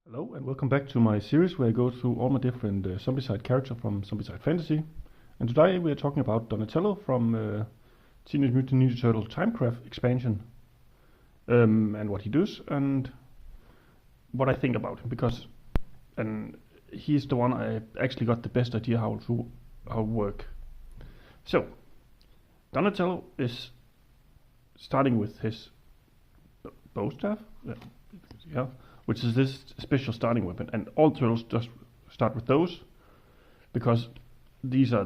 Hello and welcome back to my series where I go through all my different zombicide characters from Zombicide Fantasy. And today we are talking about Donatello from Teenage Mutant Ninja Turtle Timecraft expansion, and what he does and what I think about him, because he's the one I actually got the best idea how to work. So Donatello is starting with his bow staff, which is this special starting weapon, and all turtles just start with those because these are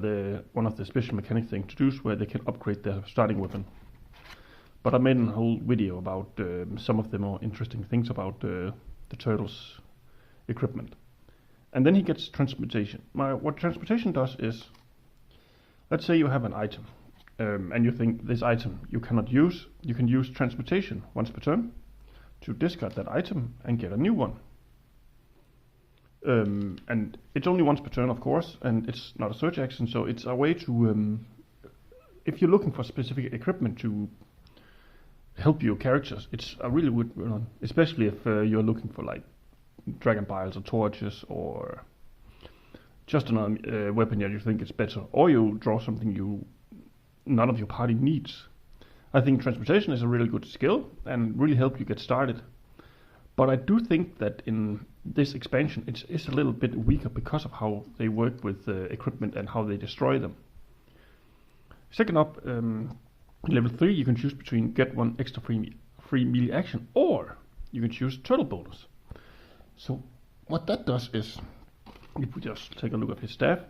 one of the special mechanics they introduce where they can upgrade their starting weapon. But I made a whole video about some of the more interesting things about the turtles' equipment. And then he gets transportation. What transportation does is, let's say you have an item, and you think this item you cannot use. You can use transportation once per turn to discard that item and get a new one. And it's only once per turn, of course, and it's not a search action, so it's a way to, if you're looking for specific equipment to help your characters, it's a really good one, especially if you're looking for like dragon biles or torches or just another weapon that you think is better, or you draw something none of your party needs. I think transportation is a really good skill and really help you get started. But I do think that in this expansion it's a little bit weaker because of how they work with equipment and how they destroy them. Second up, level 3 you can choose between get one extra free melee action, or you can choose turtle bonus. So what that does is, if we just take a look at his staff,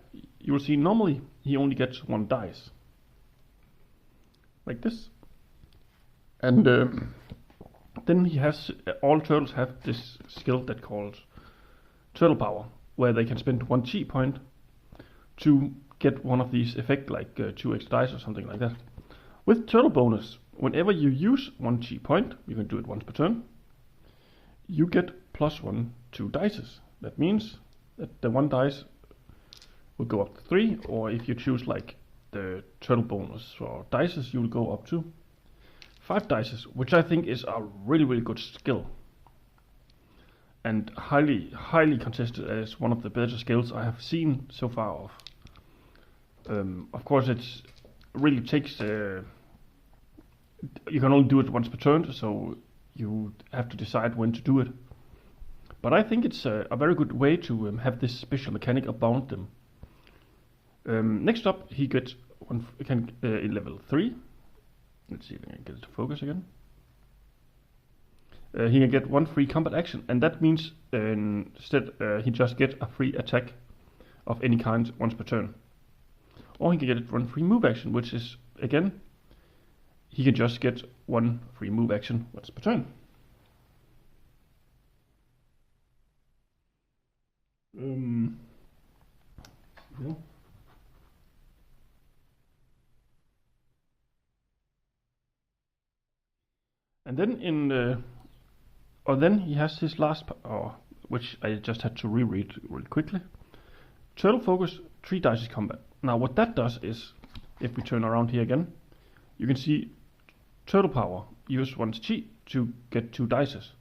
you will see normally he only gets one dice. Like this. And then he has, all turtles have this skill that calls turtle power, where they can spend one chi point to get one of these effects, like 2 extra dice or something like that. With turtle bonus, whenever you use one chi point, you can do it once per turn, you get +1 to dices. That means that the 1 dice will go up to 3, or if you choose like the turtle bonus for dices, you will go up to 5 dices, which I think is a really good skill, and highly contested as one of the better skills I have seen so far. Of course, it really takes. You can only do it once per turn, so you have to decide when to do it. But I think it's a very good way to have this special mechanic about them. Next up, he gets one in level 3. Let's see if I can get it to focus again. He can get 1 free combat action, and that means instead he just gets a free attack of any kind once per turn. Or he can get 1 free move action, which is, again, he can just get 1 free move action once per turn. Yeah. And then then he has his last which I just had to reread really quickly. Turtle focus, 3 dice combat. Now what that does is, if we turn around here again, you can see turtle power, use one's chi to get 2 dices.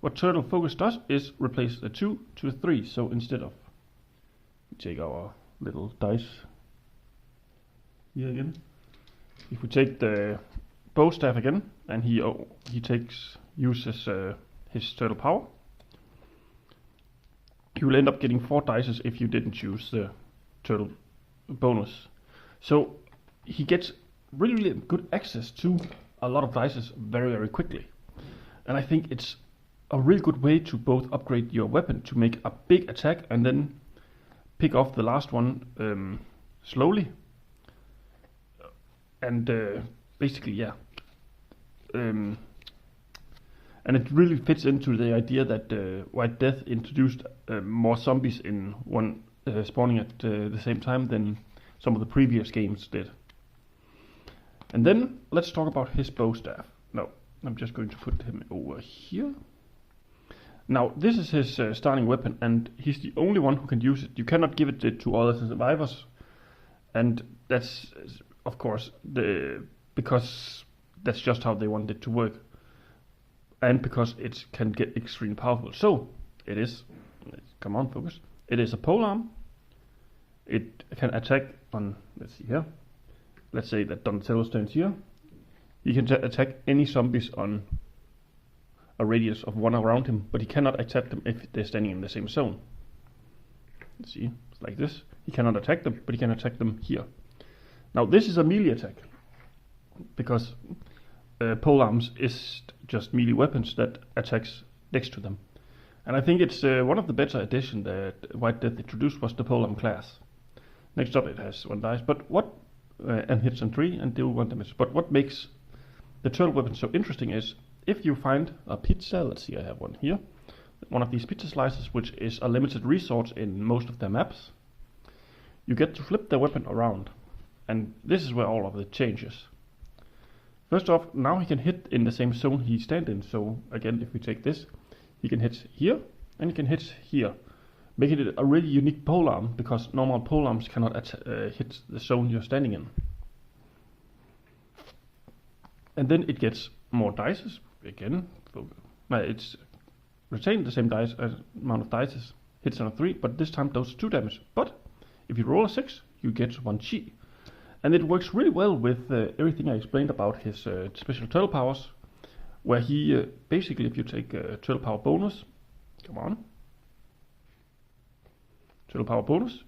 What turtle focus does is replace the 2 to the 3, so instead of, we take our little dice here again, if we take the bow staff again, and he uses his turtle power, you will end up getting 4 dices if you didn't choose the turtle bonus. So he gets really good access to a lot of dices very quickly, and I think it's a really good way to both upgrade your weapon to make a big attack and then pick off the last one slowly, and basically, yeah. And it really fits into the idea that White Death introduced more zombies in one spawning at the same time than some of the previous games did. And then let's talk about his bow staff. No, I'm just going to put him over here. Now this is his starting weapon, and he's the only one who can use it. You cannot give it to other survivors, and that's of course because that's just how they want it to work, and because it can get extremely powerful. So it is Come on, focus. It is a polearm. It can attack on, let's see here. Let's say that Donatello stands here. He can attack any zombies on a radius of 1 around him, but he cannot attack them if they're standing in the same zone. Let's see, it's like this. He cannot attack them, but he can attack them here. Now this is a melee attack, because polearms is just melee weapons that attacks next to them. And I think it's one of the better additions that White Death introduced was the polearm class. Next up it has 1 dice, but what and hits on 3 and deal 1 damage. But what makes the turtle weapon so interesting is if you find a pizza, let's see, I have one here, one of these pizza slices, which is a limited resource in most of their maps, you get to flip the weapon around. And this is where all of it changes. First off, now he can hit in the same zone he stands in. So again, if we take this, he can hit here and he can hit here, making it a really unique polearm, because normal polearms cannot hit the zone you're standing in. And then it gets more dices again. It's retained the same dice amount of dices, hits on a 3, but this time does 2 damage. But if you roll a 6, you get 1 chi. And it works really well with everything I explained about his special turtle powers, where he basically, if you take turtle power bonus, come on, turtle power bonus,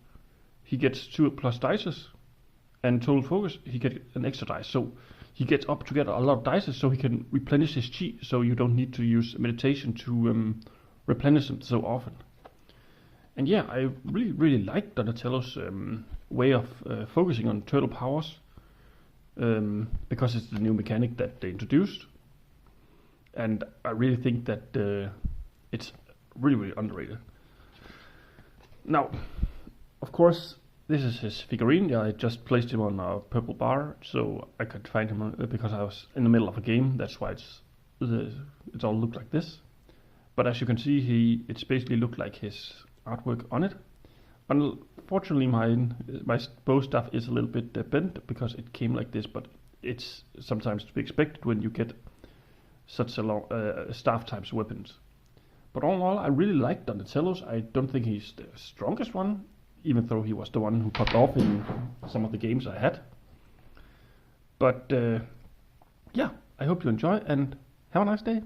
he gets 2 plus dices, and total focus, he gets an extra dice. So he gets up to get a lot of dices, so he can replenish his chi, so you don't need to use meditation to replenish them so often. And yeah, I really like Donatello's way of focusing on turtle powers, because it's the new mechanic that they introduced. And I really think that it's really underrated. Now, of course, this is his figurine. Yeah, I just placed him on a purple bar, so I could find him because I was in the middle of a game. That's why it's all looked like this. But as you can see, it's basically looked like his artwork on it. Unfortunately, my bow staff is a little bit bent because it came like this, but it's sometimes to be expected when you get such a long staff types weapons. But all in all, I really like Donatello's. I don't think he's the strongest one, even though he was the one who popped off in some of the games I had. But yeah, I hope you enjoy and have a nice day.